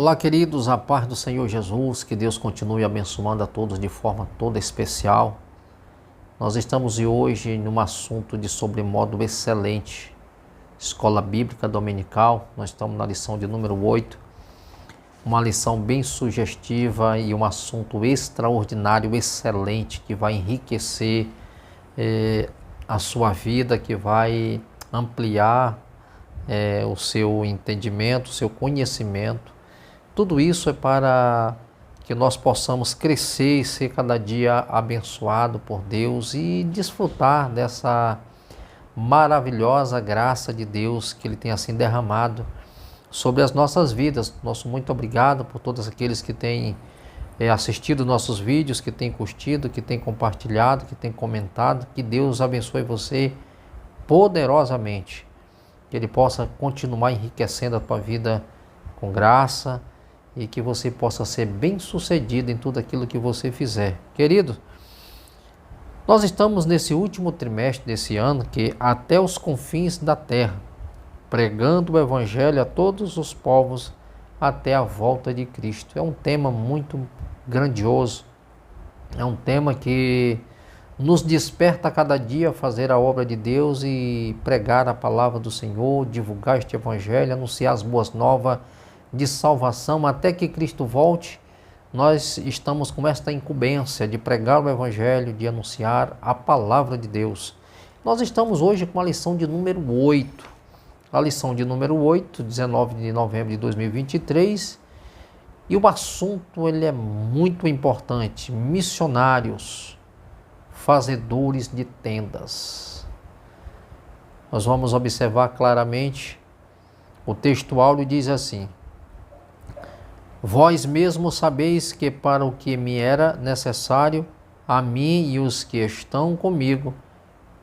Olá, queridos, a paz do Senhor Jesus, que Deus continue abençoando a todos de forma toda especial. Nós estamos hoje num assunto de sobremodo excelente, Escola Bíblica Dominical. Nós estamos na lição de número 8, uma lição bem sugestiva e um assunto extraordinário, excelente, que vai enriquecer a sua vida, que vai ampliar o seu entendimento, o seu conhecimento. Tudo isso é para que nós possamos crescer e ser cada dia abençoado por Deus e desfrutar dessa maravilhosa graça de Deus que Ele tem assim derramado sobre as nossas vidas. Nosso muito obrigado por todos aqueles que têm assistido nossos vídeos, que têm curtido, que têm compartilhado, que têm comentado. Que Deus abençoe você poderosamente, que Ele possa continuar enriquecendo a tua vida com graça e que você possa ser bem-sucedido em tudo aquilo que você fizer. Querido, nós estamos nesse último trimestre desse ano, que até os confins da terra, pregando o Evangelho a todos os povos até a volta de Cristo. É um tema muito grandioso, é um tema que nos desperta a cada dia a fazer a obra de Deus e pregar a palavra do Senhor, divulgar este Evangelho, anunciar as boas novas de salvação até que Cristo volte. Nós estamos com esta incumbência de pregar o Evangelho, de anunciar a palavra de Deus. Nós estamos hoje com a lição de número 8. A lição de número 8, 19 de novembro de 2023. E o assunto ele é muito importante. Missionários, fazedores de tendas. Nós vamos observar claramente, o texto áureo diz assim: vós mesmos sabeis que para o que me era necessário, a mim e os que estão comigo,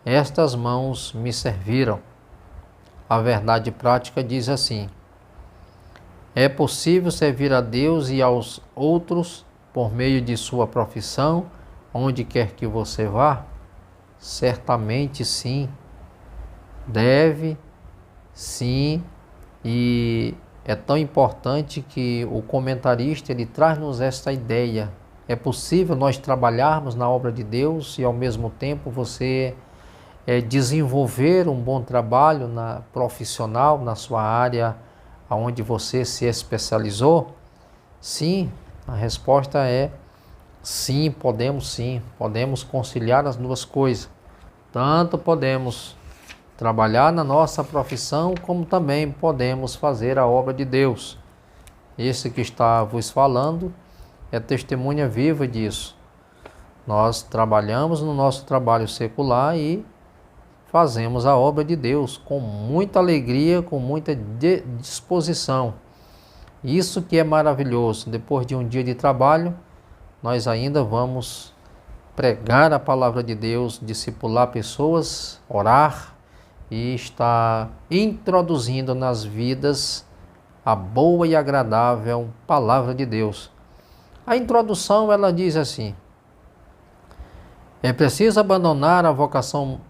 estas mãos me serviram. A verdade prática diz assim: é possível servir a Deus e aos outros por meio de sua profissão, onde quer que você vá? Certamente sim. Deve, sim. E é tão importante que o comentarista ele traz-nos esta ideia. É possível nós trabalharmos na obra de Deus e ao mesmo tempo você desenvolver um bom trabalho profissional na sua área onde você se especializou? Sim, a resposta é sim, podemos conciliar as duas coisas. Tanto podemos trabalhar na nossa profissão, como também podemos fazer a obra de Deus. Esse que está vos falando é testemunha viva disso. Nós trabalhamos no nosso trabalho secular e fazemos a obra de Deus com muita alegria, com muita disposição. Isso que é maravilhoso. Depois de um dia de trabalho, nós ainda vamos pregar a palavra de Deus, discipular pessoas, orar e está introduzindo nas vidas a boa e agradável palavra de Deus. A introdução ela diz assim: é preciso abandonar a vocação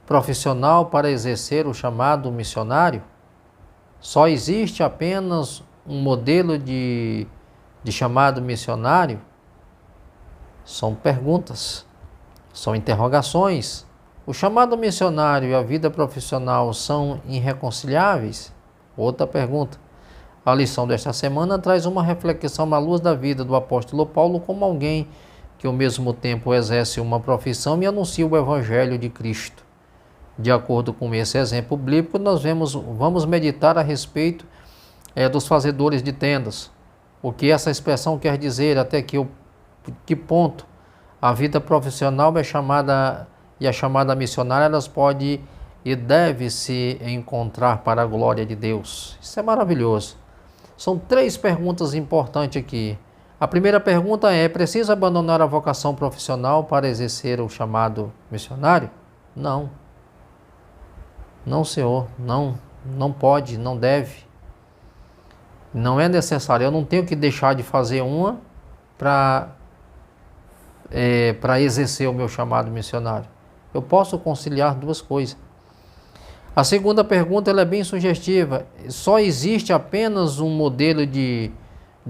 profissional para exercer o chamado missionário? Só existe apenas um modelo de chamado missionário? São perguntas, são interrogações. O chamado missionário e a vida profissional são irreconciliáveis? Outra pergunta. A lição desta semana traz uma reflexão à luz da vida do apóstolo Paulo como alguém que ao mesmo tempo exerce uma profissão e anuncia o Evangelho de Cristo. De acordo com esse exemplo bíblico, nós vamos meditar a respeito dos fazedores de tendas. O que essa expressão quer dizer, até que ponto a vida profissional é chamada e a chamada missionária, elas podem e devem se encontrar para a glória de Deus. Isso é maravilhoso. São 3 perguntas importantes aqui. A primeira pergunta é: precisa abandonar a vocação profissional para exercer o chamado missionário? Não. Não, senhor. Não pode, não deve. Não é necessário. Eu não tenho que deixar de fazer uma para exercer o meu chamado missionário. Eu posso conciliar duas coisas. A segunda pergunta ela é bem sugestiva. Só existe apenas um modelo de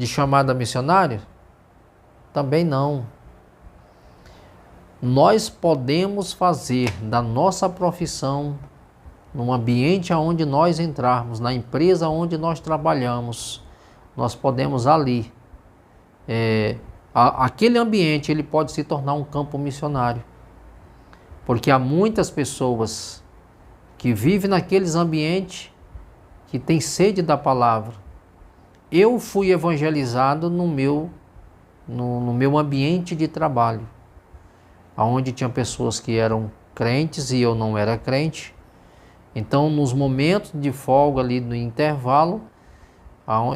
chamada missionária? Também não. Nós podemos fazer da nossa profissão, no ambiente onde nós entrarmos, na empresa onde nós trabalhamos, nós podemos ali, aquele ambiente ele pode se tornar um campo missionário. Porque há muitas pessoas que vivem naqueles ambientes que têm sede da palavra. Eu fui evangelizado no meu ambiente de trabalho, onde tinha pessoas que eram crentes e eu não era crente. Então, nos momentos de folga ali no intervalo,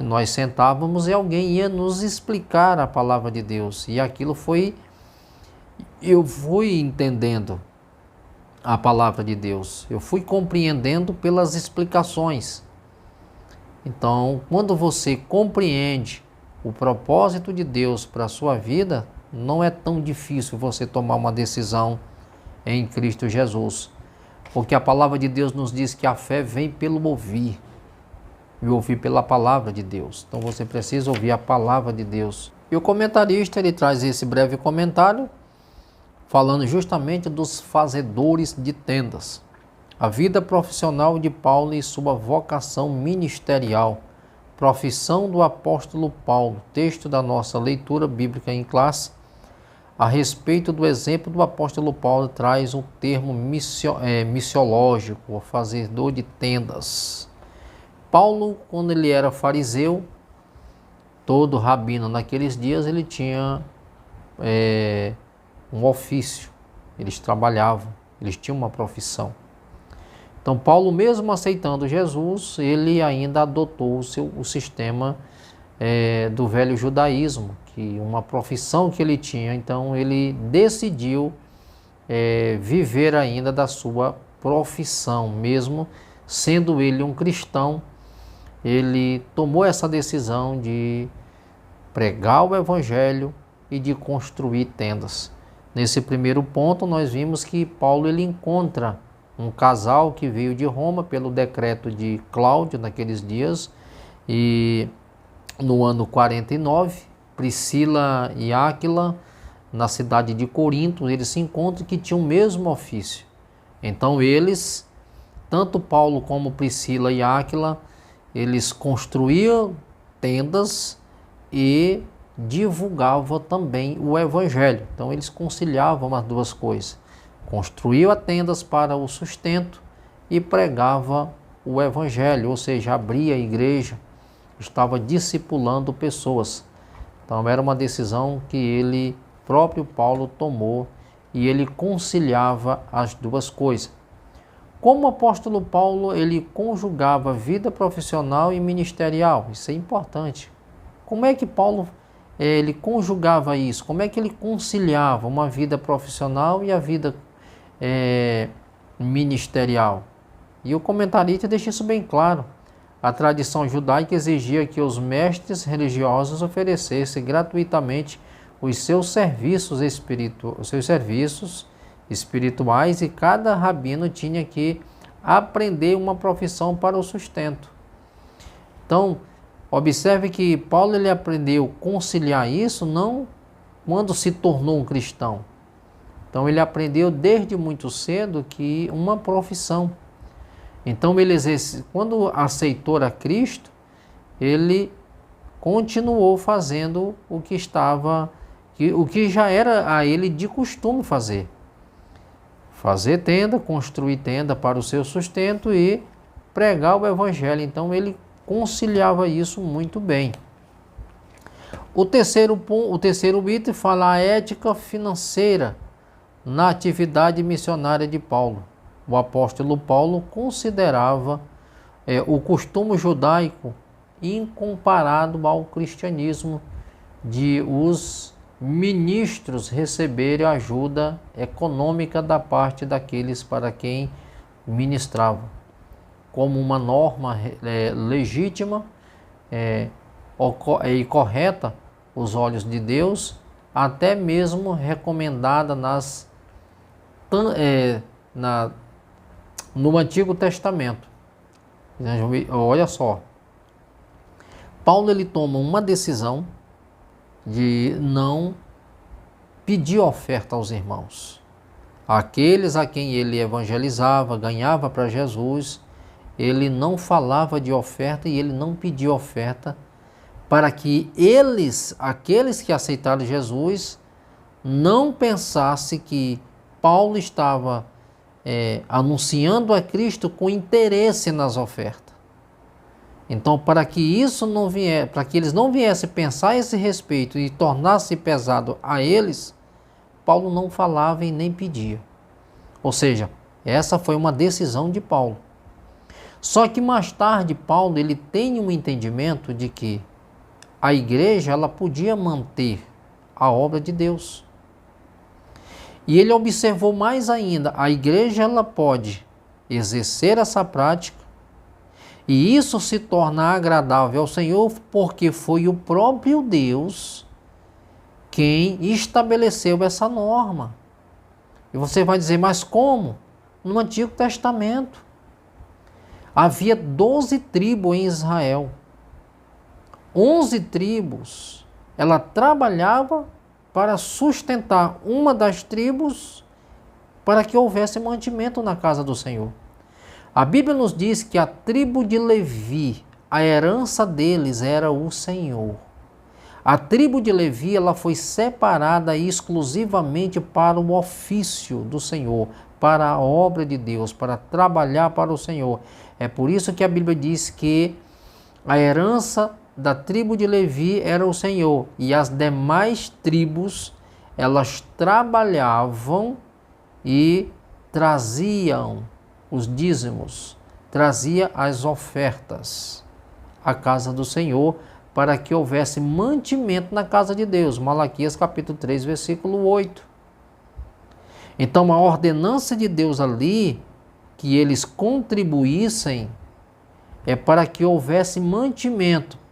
nós sentávamos e alguém ia nos explicar a palavra de Deus. E aquilo eu fui entendendo a palavra de Deus. Eu fui compreendendo pelas explicações. Então, quando você compreende o propósito de Deus para a sua vida, não é tão difícil você tomar uma decisão em Cristo Jesus. Porque a palavra de Deus nos diz que a fé vem pelo ouvir, e ouvir pela palavra de Deus. Então você precisa ouvir a palavra de Deus. E o comentarista ele traz esse breve comentário, falando justamente dos fazedores de tendas. A vida profissional de Paulo e sua vocação ministerial. Profissão do apóstolo Paulo. Texto da nossa leitura bíblica em classe. A respeito do exemplo do apóstolo Paulo, traz o termo missiológico, o fazedor de tendas. Paulo, quando ele era fariseu, todo rabino naqueles dias, ele tinha um ofício, eles trabalhavam, eles tinham uma profissão. Então Paulo, mesmo aceitando Jesus, ele ainda adotou o sistema do velho judaísmo, que uma profissão que ele tinha. Então ele decidiu viver ainda da sua profissão, mesmo sendo ele um cristão. Ele tomou essa decisão de pregar o evangelho e de construir tendas. Nesse primeiro ponto, nós vimos que Paulo ele encontra um casal que veio de Roma pelo decreto de Cláudio naqueles dias, e no ano 49, Priscila e Áquila, na cidade de Corinto, eles se encontram que tinham o mesmo ofício. Então eles, tanto Paulo como Priscila e Áquila, eles construíam tendas e divulgavam também o evangelho. Então eles conciliavam as duas coisas. Construíam as tendas para o sustento e pregava o evangelho, ou seja, abria a igreja, estava discipulando pessoas. Então era uma decisão que próprio Paulo tomou, e ele conciliava as duas coisas. Como o apóstolo Paulo, ele conjugava vida profissional e ministerial. Isso é importante. Como é que Paulo ele conjugava isso? Como é que ele conciliava uma vida profissional e a vida ministerial? E o comentarista deixa isso bem claro. A tradição judaica exigia que os mestres religiosos oferecessem gratuitamente os seus serviços espirituais, e cada rabino tinha que aprender uma profissão para o sustento. Então, observe que Paulo ele aprendeu a conciliar isso não quando se tornou um cristão. Então ele aprendeu desde muito cedo que uma profissão. Então ele quando aceitou a Cristo, ele continuou fazendo o que já era a ele de costume fazer. Fazer tenda, construir tenda para o seu sustento e pregar o evangelho. Então ele conciliava isso muito bem. O terceiro item fala a ética financeira na atividade missionária de Paulo. O apóstolo Paulo considerava o costume judaico incomparado ao cristianismo de os ministros receberem ajuda econômica da parte daqueles para quem ministravam, como uma norma legítima e correta aos olhos de Deus, até mesmo recomendada no Antigo Testamento. Olha só, Paulo ele toma uma decisão de não pedir oferta aos irmãos. Aqueles a quem ele evangelizava, ganhava para Jesus, ele não falava de oferta e ele não pedia oferta para que aqueles que aceitaram Jesus, não pensassem que Paulo estava anunciando a Cristo com interesse nas ofertas. Então, para que isso não vier, para que eles não viessem pensar a esse respeito e tornasse pesado a eles, Paulo não falava e nem pedia. Ou seja, essa foi uma decisão de Paulo. Só que mais tarde Paulo ele tem um entendimento de que a igreja ela podia manter a obra de Deus. E ele observou mais ainda, a igreja ela pode exercer essa prática e isso se torna agradável ao Senhor porque foi o próprio Deus quem estabeleceu essa norma. E você vai dizer, mas como? No Antigo Testamento havia 12 tribos em Israel. 11 tribos, ela trabalhava para sustentar uma das tribos para que houvesse mantimento na casa do Senhor. A Bíblia nos diz que a tribo de Levi, a herança deles era o Senhor. A tribo de Levi ela foi separada exclusivamente para o ofício do Senhor, para a obra de Deus, para trabalhar para o Senhor. É por isso que a Bíblia diz que a herança da tribo de Levi era o Senhor e as demais tribos elas trabalhavam e traziam os dízimos, trazia as ofertas à casa do Senhor para que houvesse mantimento na casa de Deus. Malaquias capítulo 3, versículo 8. Então a ordenança de Deus ali, que eles contribuíssem, é para que houvesse mantimento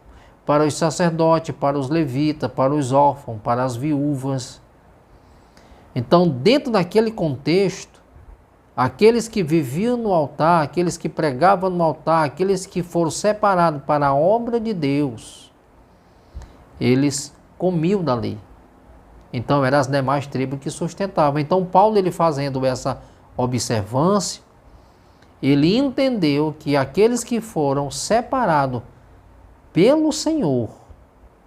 para os sacerdotes, para os levitas, para os órfãos, para as viúvas. Então, dentro daquele contexto, aqueles que viviam no altar, aqueles que pregavam no altar, aqueles que foram separados para a obra de Deus, eles comiam dali. Então, eram as demais tribos que sustentavam. Então, Paulo, ele fazendo essa observância, ele entendeu que aqueles que foram separados pelo Senhor,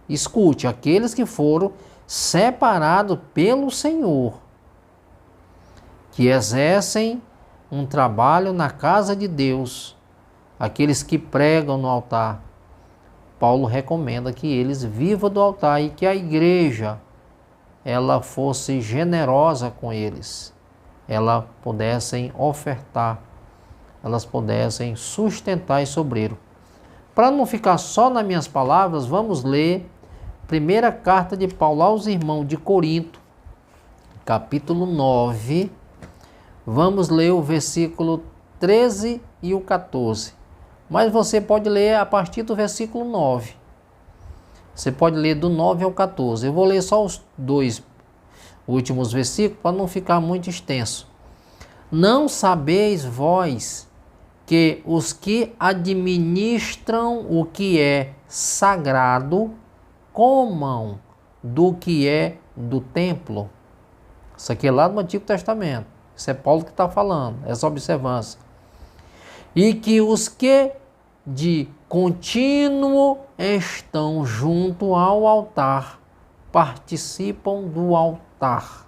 escute, aqueles que foram separados pelo Senhor, que exercem um trabalho na casa de Deus, aqueles que pregam no altar, Paulo recomenda que eles vivam do altar e que a igreja ela fosse generosa com eles, elas pudessem ofertar, elas pudessem sustentar esse obreiro. Para não ficar só nas minhas palavras, vamos ler primeira carta de Paulo aos irmãos de Corinto, capítulo 9, vamos ler o versículo 13 e o 14. Mas você pode ler a partir do versículo 9. Você pode ler do 9 ao 14. Eu vou ler só os dois últimos versículos para não ficar muito extenso. Não sabeis vós que os que administram o que é sagrado comam do que é do templo? Isso aqui é lá no Antigo Testamento. Isso é Paulo que está falando, essa observância. E que os que de contínuo estão junto ao altar participam do altar.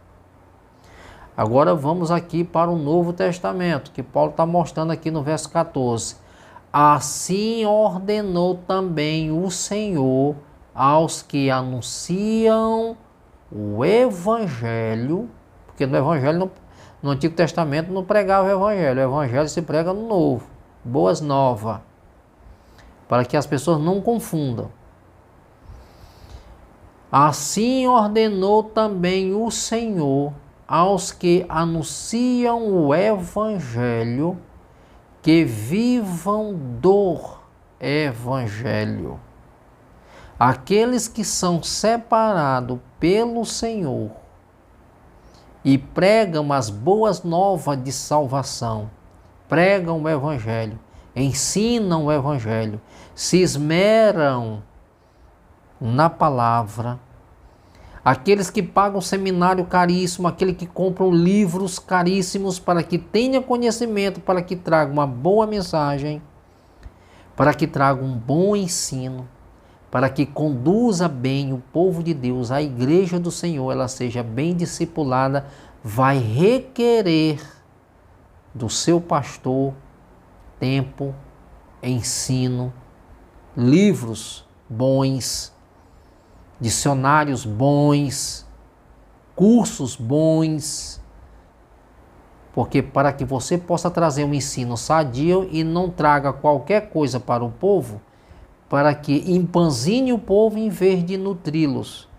Agora vamos aqui para o Novo Testamento, que Paulo está mostrando aqui no verso 14. Assim ordenou também o Senhor aos que anunciam o Evangelho, porque no Evangelho, no Antigo Testamento não pregava o Evangelho se prega no Novo, boas novas, para que as pessoas não confundam. Assim ordenou também o Senhor aos que anunciam o Evangelho, que vivam do Evangelho. Aqueles que são separados pelo Senhor e pregam as boas novas de salvação, pregam o Evangelho, ensinam o Evangelho, se esmeram na palavra, aqueles que pagam seminário caríssimo, aqueles que compram livros caríssimos para que tenha conhecimento, para que traga uma boa mensagem, para que traga um bom ensino, para que conduza bem o povo de Deus, a igreja do Senhor, ela seja bem discipulada, vai requerer do seu pastor tempo, ensino, livros bons, dicionários bons, cursos bons, porque para que você possa trazer um ensino sadio e não traga qualquer coisa para o povo, para que empanzine o povo em vez de nutri-los.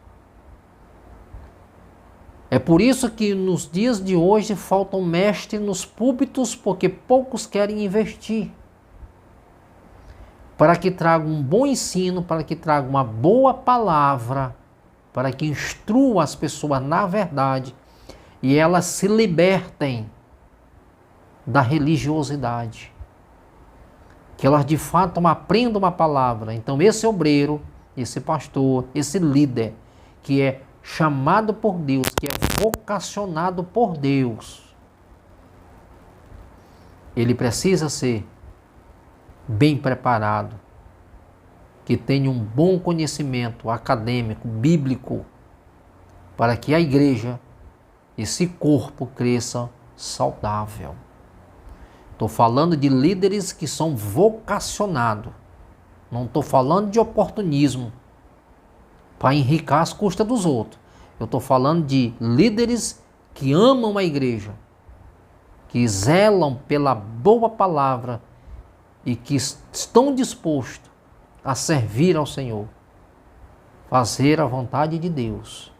É por isso que nos dias de hoje faltam mestres nos púlpitos, porque poucos querem investir. Para que traga um bom ensino, para que traga uma boa palavra, para que instrua as pessoas na verdade e elas se libertem da religiosidade. Que elas de fato aprendam uma palavra. Então esse obreiro, esse pastor, esse líder que é chamado por Deus, que é vocacionado por Deus, ele precisa ser bem preparado, que tenha um bom conhecimento acadêmico, bíblico, para que a igreja, esse corpo cresça saudável. Estou falando de líderes que são vocacionados, não estou falando de oportunismo para enriquecer às custas dos outros. Eu estou falando de líderes que amam a igreja, que zelam pela boa palavra e que estão dispostos a servir ao Senhor, fazer a vontade de Deus.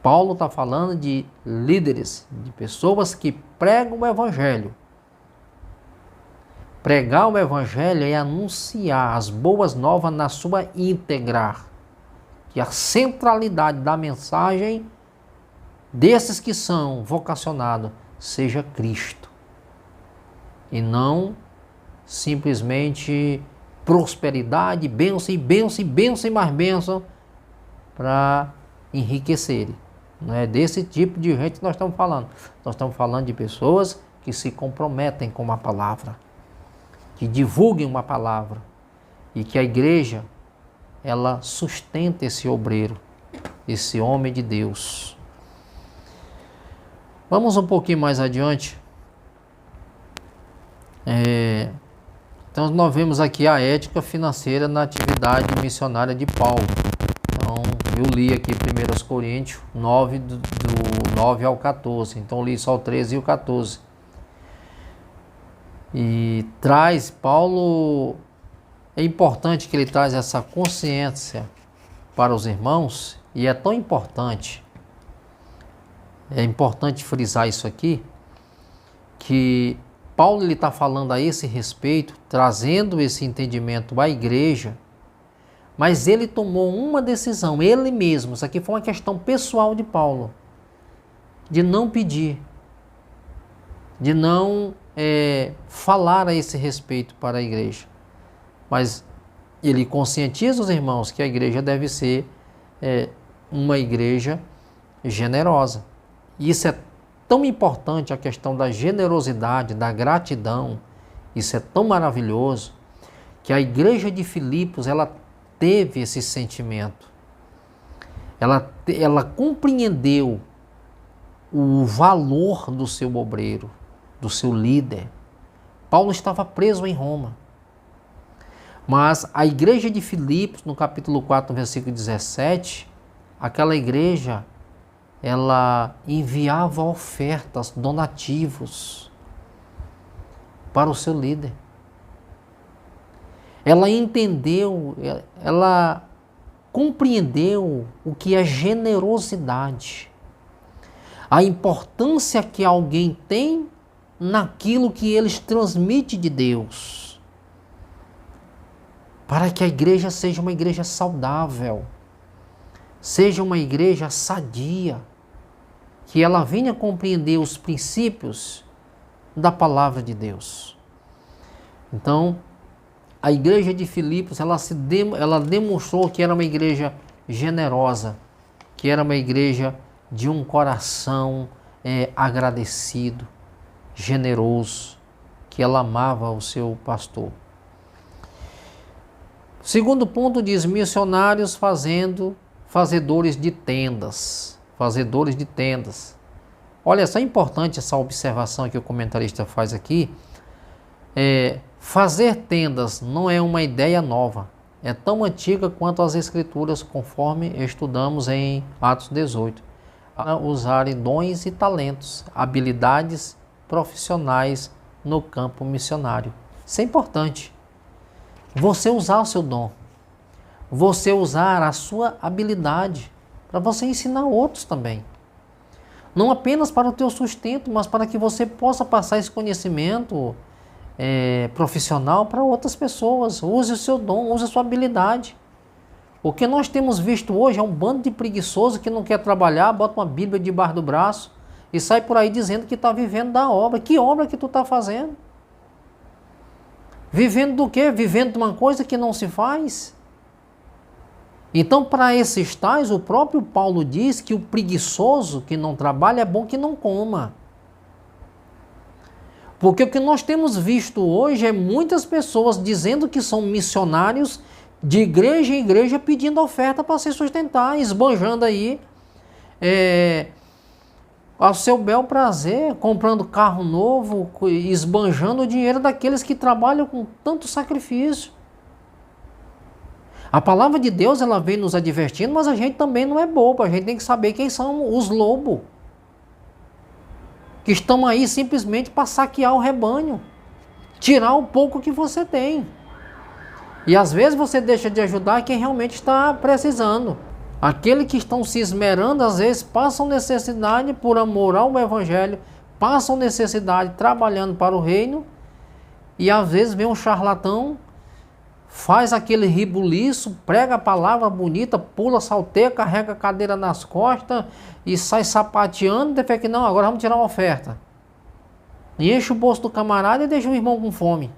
Paulo está falando de líderes, de pessoas que pregam o Evangelho. Pregar o Evangelho é anunciar as boas novas na sua íntegra. Que a centralidade da mensagem desses que são vocacionados seja Cristo. E não simplesmente prosperidade, bênção e bênção e bênção e mais bênção para enriquecerem. Não é desse tipo de gente que nós estamos falando. Nós estamos falando de pessoas que se comprometem com uma palavra, que divulguem uma palavra e que a igreja ela sustenta esse obreiro, esse homem de Deus. Vamos um pouquinho mais adiante. Então nós vemos aqui a ética financeira na atividade missionária de Paulo. Então eu li aqui 1 Coríntios 9, do 9 ao 14. Então li só o 13 e o 14. E Paulo, é importante que ele traz essa consciência para os irmãos, e é tão importante, é importante frisar isso aqui, que Paulo está falando a esse respeito, trazendo esse entendimento à igreja, mas ele tomou uma decisão, ele mesmo, isso aqui foi uma questão pessoal de Paulo, de não pedir, de não falar a esse respeito para a igreja. Mas ele conscientiza os irmãos que a igreja deve ser uma igreja generosa. E isso é tão importante, a questão da generosidade, da gratidão. Isso é tão maravilhoso, que a igreja de Filipos, ela teve esse sentimento. Ela compreendeu o valor do seu obreiro, do seu líder. Paulo estava preso em Roma. Mas a igreja de Filipos, no capítulo 4, versículo 17, aquela igreja, ela enviava ofertas, donativos para o seu líder. Ela entendeu, ela compreendeu o que é generosidade, a importância que alguém tem naquilo que eles transmitem de Deus, para que a igreja seja uma igreja saudável, seja uma igreja sadia, que ela venha compreender os princípios da palavra de Deus. Então, a igreja de Filipos, ela demonstrou que era uma igreja generosa, que era uma igreja de um coração agradecido, generoso, que ela amava o seu pastor. Segundo ponto diz, missionários fazedores de tendas. Fazedores de tendas. Olha só, é importante essa observação que o comentarista faz aqui. Fazer tendas não é uma ideia nova. É tão antiga quanto as Escrituras, conforme estudamos em Atos 18. Para usarem dons e talentos, habilidades profissionais no campo missionário. Isso é importante. Você usar o seu dom. Você usar a sua habilidade para você ensinar outros também. Não apenas para o teu sustento, mas para que você possa passar esse conhecimento profissional para outras pessoas. Use o seu dom, use a sua habilidade. O que nós temos visto hoje é um bando de preguiçoso que não quer trabalhar, bota uma Bíblia debaixo do braço e sai por aí dizendo que está vivendo da obra. Que obra que tu está fazendo? Vivendo do quê? Vivendo de uma coisa que não se faz? Então, para esses tais, o próprio Paulo diz que o preguiçoso que não trabalha é bom que não coma. Porque o que nós temos visto hoje é muitas pessoas dizendo que são missionários de igreja em igreja pedindo oferta para se sustentar, esbanjando aí ao seu bel prazer, comprando carro novo, esbanjando o dinheiro daqueles que trabalham com tanto sacrifício. A palavra de Deus, ela vem nos advertindo, mas a gente também não é bobo, a gente tem que saber quem são os lobos que estão aí simplesmente para saquear o rebanho, tirar o pouco que você tem. E às vezes você deixa de ajudar quem realmente está precisando. Aqueles que estão se esmerando, às vezes passam necessidade por amor ao Evangelho, passam necessidade trabalhando para o reino, e às vezes vem um charlatão, faz aquele ribuliço, prega a palavra bonita, pula, salteia, carrega a cadeira nas costas e sai sapateando, defende que não, agora vamos tirar uma oferta. E enche o bolso do camarada e deixa o irmão com fome.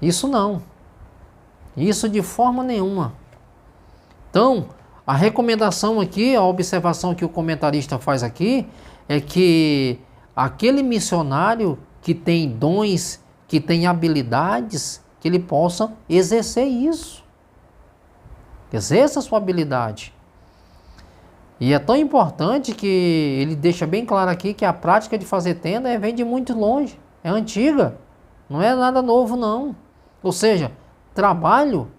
Isso não. Isso de forma nenhuma. Então, a recomendação aqui, a observação que o comentarista faz aqui, é que aquele missionário que tem dons, que tem habilidades, que ele possa exercer isso. Exerça a sua habilidade. E é tão importante que ele deixa bem claro aqui que a prática de fazer tenda vem de muito longe. É antiga. Não é nada novo, não. Ou seja,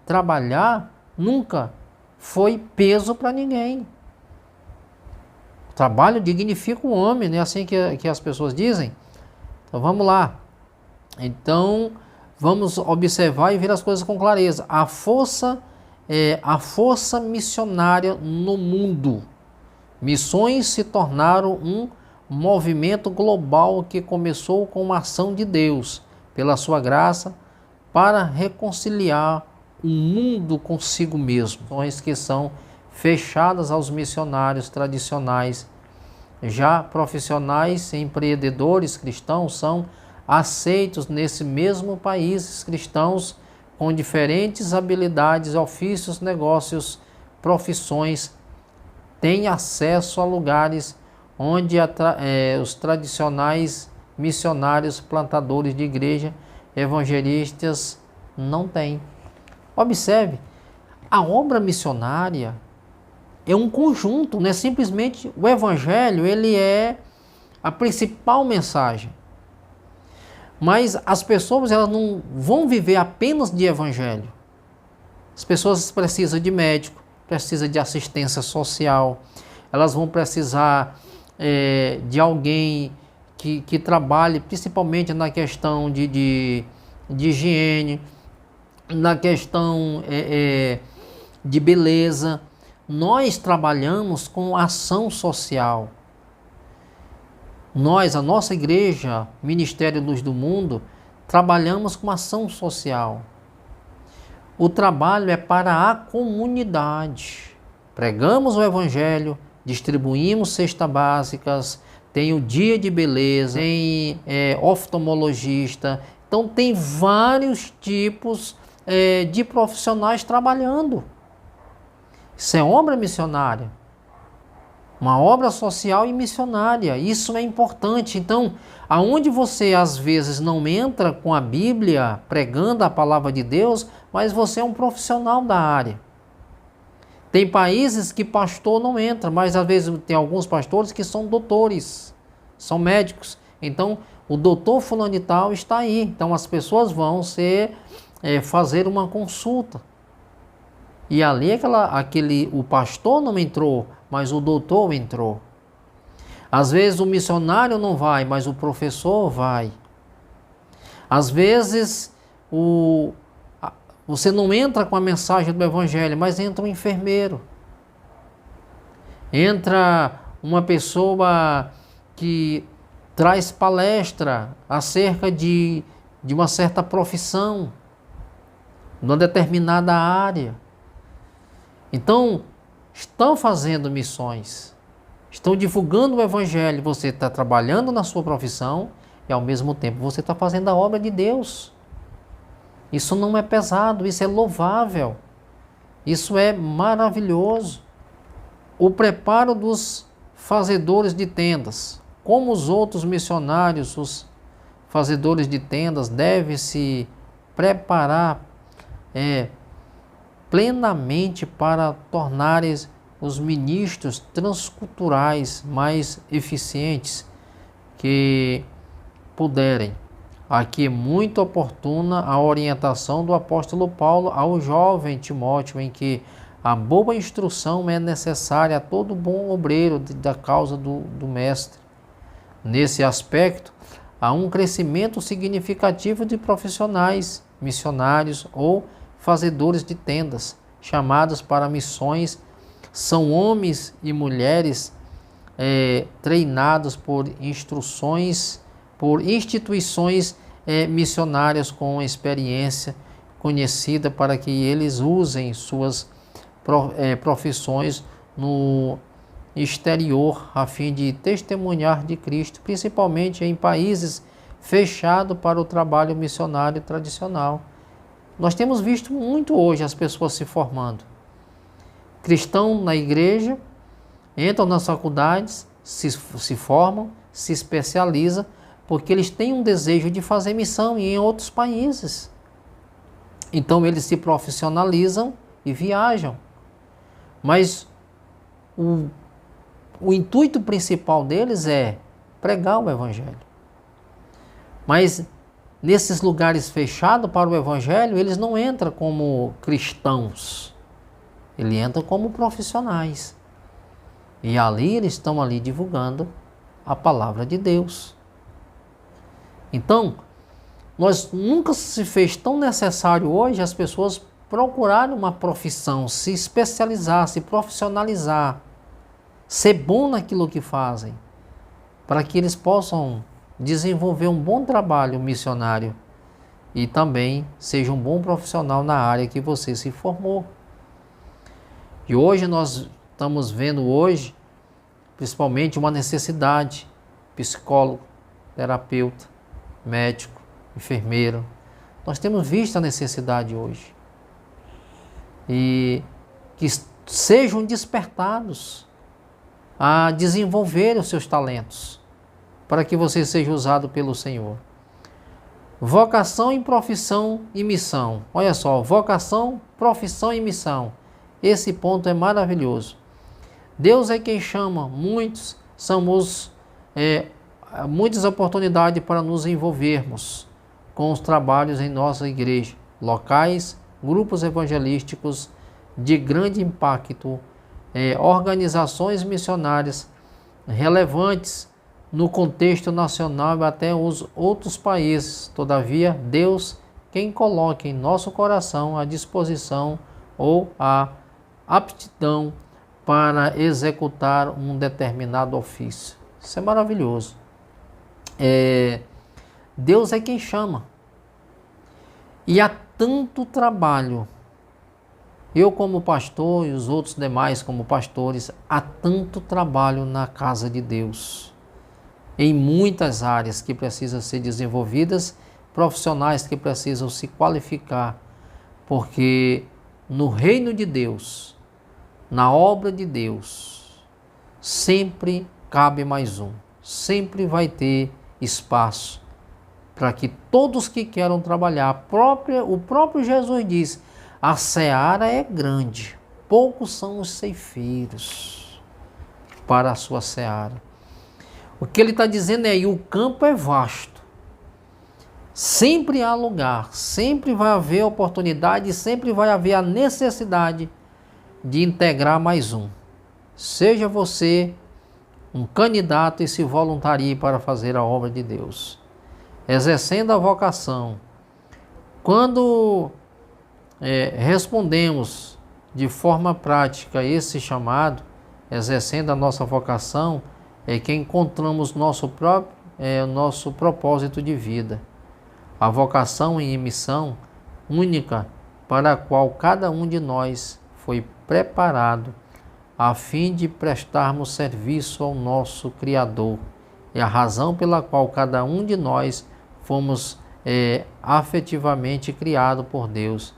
trabalhar nunca foi peso para ninguém. O trabalho dignifica o homem, não é assim que as pessoas dizem? Então vamos lá. Então, vamos observar e ver as coisas com clareza. A força missionária no mundo. Missões se tornaram um movimento global que começou com uma ação de Deus, pela sua graça, para reconciliar o mundo consigo mesmo. Missões que são fechadas aos missionários tradicionais. Já profissionais, empreendedores cristãos são aceitos nesse mesmo país, cristãos com diferentes habilidades, ofícios, negócios, profissões, têm acesso a lugares onde os tradicionais missionários, plantadores de igreja, evangelistas não têm. Observe, a obra missionária é um conjunto, não é simplesmente o evangelho, ele é a principal mensagem. Mas as pessoas, elas não vão viver apenas de evangelho. As pessoas precisam de médico, precisam de assistência social, elas vão precisar de alguém que trabalhe principalmente na questão de higiene, na questão de beleza. Nós trabalhamos com ação social. Nós, a nossa igreja, Ministério Luz do Mundo, trabalhamos com ação social. O trabalho é para a comunidade. Pregamos o Evangelho, distribuímos cestas básicas, tem o dia de beleza, tem oftalmologista. Então tem vários tipos de profissionais trabalhando. Isso é obra missionária. Uma obra social e missionária. Isso é importante. Então, aonde você às vezes não entra com a Bíblia, pregando a palavra de Deus, mas você é um profissional da área. Tem países que pastor não entra, mas às vezes tem alguns pastores que são doutores, são médicos. Então, o doutor fulano de tal está aí. Então, as pessoas vão fazer uma consulta. E ali o pastor não entrou, mas o doutor entrou. Às vezes o missionário não vai, mas o professor vai. Às vezes você não entra com a mensagem do evangelho, mas entra um enfermeiro. Entra uma pessoa que traz palestra acerca de uma certa profissão, numa determinada área. Então, estão fazendo missões, estão divulgando o evangelho. Você está trabalhando na sua profissão e ao mesmo tempo você está fazendo a obra de Deus. Isso não é pesado, isso é louvável, isso é maravilhoso. O preparo dos fazedores de tendas. Como os outros missionários, os fazedores de tendas devem se preparar plenamente para tornarem os ministros transculturais mais eficientes que puderem. Aqui é muito oportuna a orientação do apóstolo Paulo ao jovem Timóteo, em que a boa instrução é necessária a todo bom obreiro da causa do mestre. Nesse aspecto, há um crescimento significativo de profissionais, missionários ou fazedores de tendas, chamados para missões. São homens e mulheres treinados por instituições missionárias com experiência conhecida, para que eles usem suas profissões no exterior a fim de testemunhar de Cristo, principalmente em países fechados para o trabalho missionário tradicional. Nós temos visto muito hoje as pessoas se formando. Cristãos na igreja, entram nas faculdades, se formam, se especializam, porque eles têm um desejo de fazer missão em outros países. Então eles se profissionalizam e viajam. Mas o intuito principal deles é pregar o evangelho. Mas nesses lugares fechados para o evangelho, eles não entram como cristãos. Eles entram como profissionais. E ali eles estão ali divulgando a palavra de Deus. Então, nunca se fez tão necessário hoje as pessoas procurarem uma profissão, se especializar, se profissionalizar, ser bom naquilo que fazem, para que eles possam desenvolver um bom trabalho missionário e também seja um bom profissional na área que você se formou. E hoje nós estamos vendo principalmente uma necessidade: psicólogo, terapeuta, médico, enfermeiro. Nós temos visto a necessidade hoje. E que sejam despertados a desenvolver os seus talentos, para que você seja usado pelo Senhor. Vocação e profissão e missão. Olha só, vocação, profissão e missão. Esse ponto é maravilhoso. Deus é quem chama muitos, muitas oportunidades para nos envolvermos com os trabalhos em nossa igreja, locais, grupos evangelísticos de grande impacto, organizações missionárias relevantes no contexto nacional e até os outros países. Todavia, Deus quem coloca em nosso coração a disposição ou a aptidão para executar um determinado ofício. Isso é maravilhoso. Deus é quem chama. E há tanto trabalho. Eu como pastor e os outros demais como pastores, há tanto trabalho na casa de Deus. em muitas áreas que precisam ser desenvolvidas, profissionais que precisam se qualificar, porque no reino de Deus, na obra de Deus, sempre cabe mais um, sempre vai ter espaço para que todos que queiram trabalhar. O próprio Jesus diz, a seara é grande, poucos são os ceifeiros para a sua seara. O que ele está dizendo é, o campo é vasto, sempre há lugar, sempre vai haver oportunidade, sempre vai haver a necessidade de integrar mais um. Seja você um candidato e se voluntarie para fazer a obra de Deus, exercendo a vocação. Quando respondemos de forma prática esse chamado, exercendo a nossa vocação, é que encontramos nosso propósito de vida. A vocação em missão única para a qual cada um de nós foi preparado a fim de prestarmos serviço ao nosso Criador. É a razão pela qual cada um de nós fomos afetivamente criado por Deus.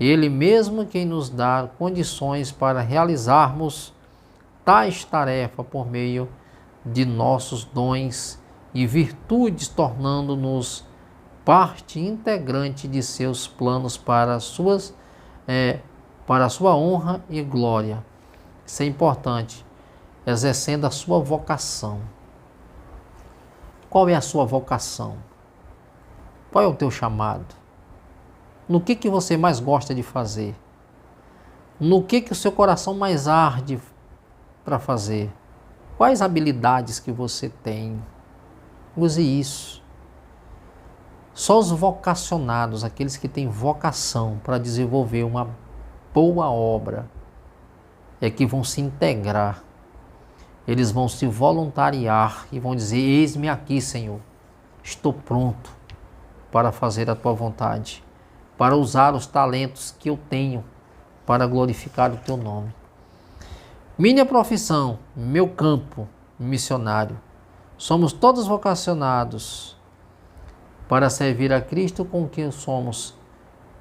Ele mesmo quem nos dá condições para realizarmos tais tarefas por meio de nossos dons e virtudes, tornando-nos parte integrante de seus planos para a sua honra e glória. Isso é importante, exercendo a sua vocação. Qual é a sua vocação? Qual é o teu chamado? No que você mais gosta de fazer? No que o seu coração mais arde para fazer? Quais habilidades que você tem? Use isso. Só os vocacionados, aqueles que têm vocação para desenvolver uma boa obra, é que vão se integrar. Eles vão se voluntariar e vão dizer, eis-me aqui, Senhor. Estou pronto para fazer a tua vontade, para usar os talentos que eu tenho para glorificar o teu nome. Minha profissão, meu campo missionário. Somos todos vocacionados para servir a Cristo com o que somos,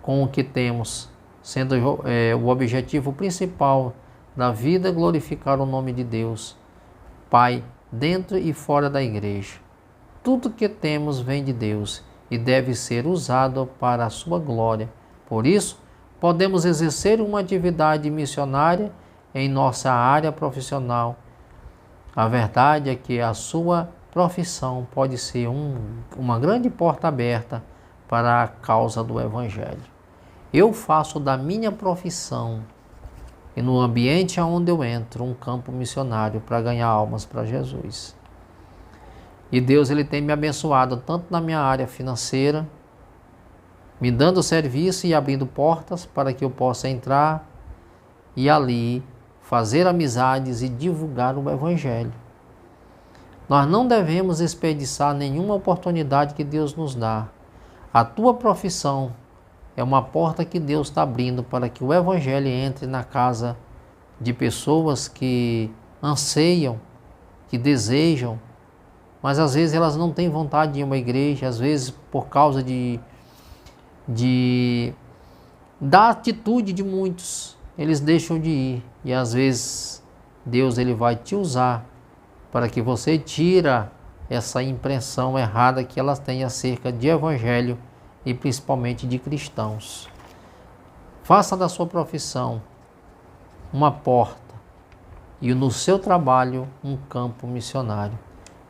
com o que temos, sendo o objetivo principal da vida glorificar o nome de Deus, Pai, dentro e fora da igreja. Tudo que temos vem de Deus e deve ser usado para a sua glória. Por isso, podemos exercer uma atividade missionária em nossa área profissional. A verdade é que a sua profissão pode ser uma grande porta aberta para a causa do Evangelho. Eu faço da minha profissão e no ambiente onde eu entro um campo missionário para ganhar almas para Jesus. E Deus ele tem me abençoado tanto na minha área financeira, me dando serviço e abrindo portas para que eu possa entrar e ali fazer amizades e divulgar o Evangelho. Nós não devemos desperdiçar nenhuma oportunidade que Deus nos dá. A tua profissão é uma porta que Deus está abrindo para que o Evangelho entre na casa de pessoas que anseiam, que desejam, mas às vezes elas não têm vontade de ir a uma igreja, às vezes por causa da atitude de muitos, eles deixam de ir. E às vezes Deus ele vai te usar para que você tira essa impressão errada que elas têm acerca de Evangelho e principalmente de cristãos. Faça da sua profissão uma porta e no seu trabalho um campo missionário.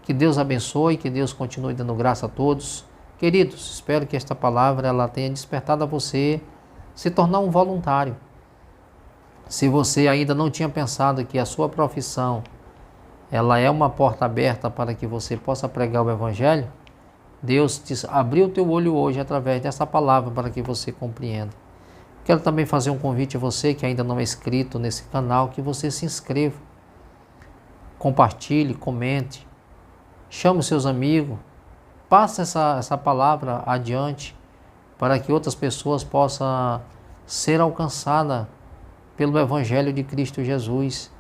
Que Deus abençoe, que Deus continue dando graça a todos. Queridos, espero que esta palavra ela tenha despertado a você se tornar um voluntário. Se você ainda não tinha pensado que a sua profissão ela é uma porta aberta para que você possa pregar o Evangelho, Deus te abriu o teu olho hoje através dessa palavra para que você compreenda. Quero também fazer um convite a você que ainda não é inscrito nesse canal, que você se inscreva, compartilhe, comente, chame os seus amigos, passe essa palavra adiante para que outras pessoas possam ser alcançadas pelo Evangelho de Cristo Jesus.